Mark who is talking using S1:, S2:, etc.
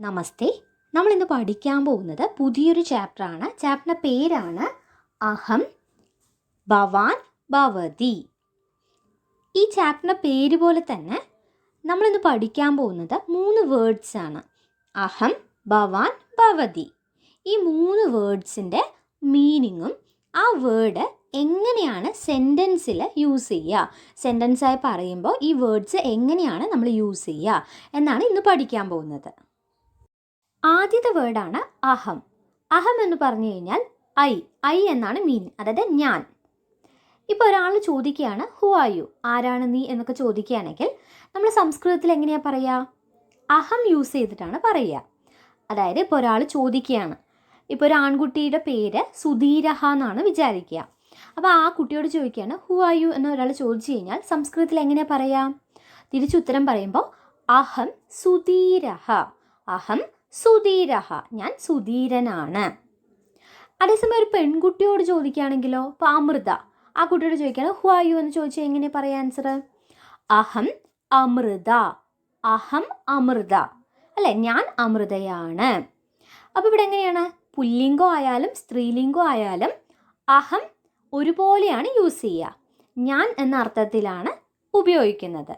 S1: നമസ്തേ. നമ്മളിന്ന് പഠിക്കാൻ പോകുന്നത് പുതിയൊരു ചാപ്റ്ററാണ്. ചാപ്റ്ററിൻ്റെ പേരാണ് അഹം, ഭവാൻ, ഭവതി. ഈ ചാപ്റ്ററിൻ്റെ പേര് പോലെ തന്നെ നമ്മളിന്ന് പഠിക്കാൻ പോകുന്നത് 3 വേർഡ്സാണ്. അഹം, ഭവാൻ, ഭവതി. ഈ 3 വേർഡ്സിൻ്റെ മീനിങ്ങും ആ വേർഡ് എങ്ങനെയാണ് സെൻറ്റൻസിൽ യൂസ് ചെയ്യുക, സെൻറ്റൻസായി പറയുമ്പോൾ ഈ വേർഡ്സ് എങ്ങനെയാണ് നമ്മൾ യൂസ് ചെയ്യുക എന്നാണ് ഇന്ന് പഠിക്കാൻ പോകുന്നത്. ആദ്യത്തെ വേർഡാണ് അഹം. അഹം എന്ന് പറഞ്ഞു കഴിഞ്ഞാൽ ഐ എന്നാണ് മീനിങ്, അതായത് ഞാൻ. ഇപ്പോൾ ഒരാൾ ചോദിക്കുകയാണ് ഹു ആർ യു, ആരാണ് നീ എന്നൊക്കെ ചോദിക്കുകയാണെങ്കിൽ നമ്മൾ സംസ്കൃതത്തിൽ എങ്ങനെയാണ് പറയുക? അഹം യൂസ് ചെയ്തിട്ടാണ് പറയുക. അതായത് ഇപ്പോൾ ഒരാൾ ചോദിക്കുകയാണ്, ഇപ്പോൾ ഒരു ആൺകുട്ടിയുടെ പേര് സുധീരഹ എന്നാണ് വിചാരിക്കുക. അപ്പോൾ ആ കുട്ടിയോട് ചോദിക്കുകയാണ് ഹു ആർ യു എന്ന് ഒരാൾ ചോദിച്ചു കഴിഞ്ഞാൽ സംസ്കൃതത്തിൽ എങ്ങനെയാണ് പറയുക? തിരിച്ചുത്തരം പറയുമ്പോൾ അഹം സുധീരഹ, അഹം സുധീരഹ, ഞാൻ സുധീരനാണ്. അതേസമയം ഒരു പെൺകുട്ടിയോട് ചോദിക്കുകയാണെങ്കിലോ, ഇപ്പോൾ അമൃത, ആ കുട്ടിയോട് ചോദിക്കുകയാണ് ഹു ആർ യു എന്ന് ചോദിച്ചാൽ എങ്ങനെ പറയാം ആൻസർ? അഹം അമൃത, അഹം അമൃത, അല്ലേ, ഞാൻ അമൃതയാണ്. അപ്പോൾ ഇവിടെ എങ്ങനെയാണ്? പുല്ലിംഗം ആയാലും സ്ത്രീലിംഗം ആയാലും അഹം ഒരുപോലെയാണ് യൂസ് ചെയ്യുക. ഞാൻ എന്ന അർത്ഥത്തിലാണ് ഉപയോഗിക്കുന്നത്.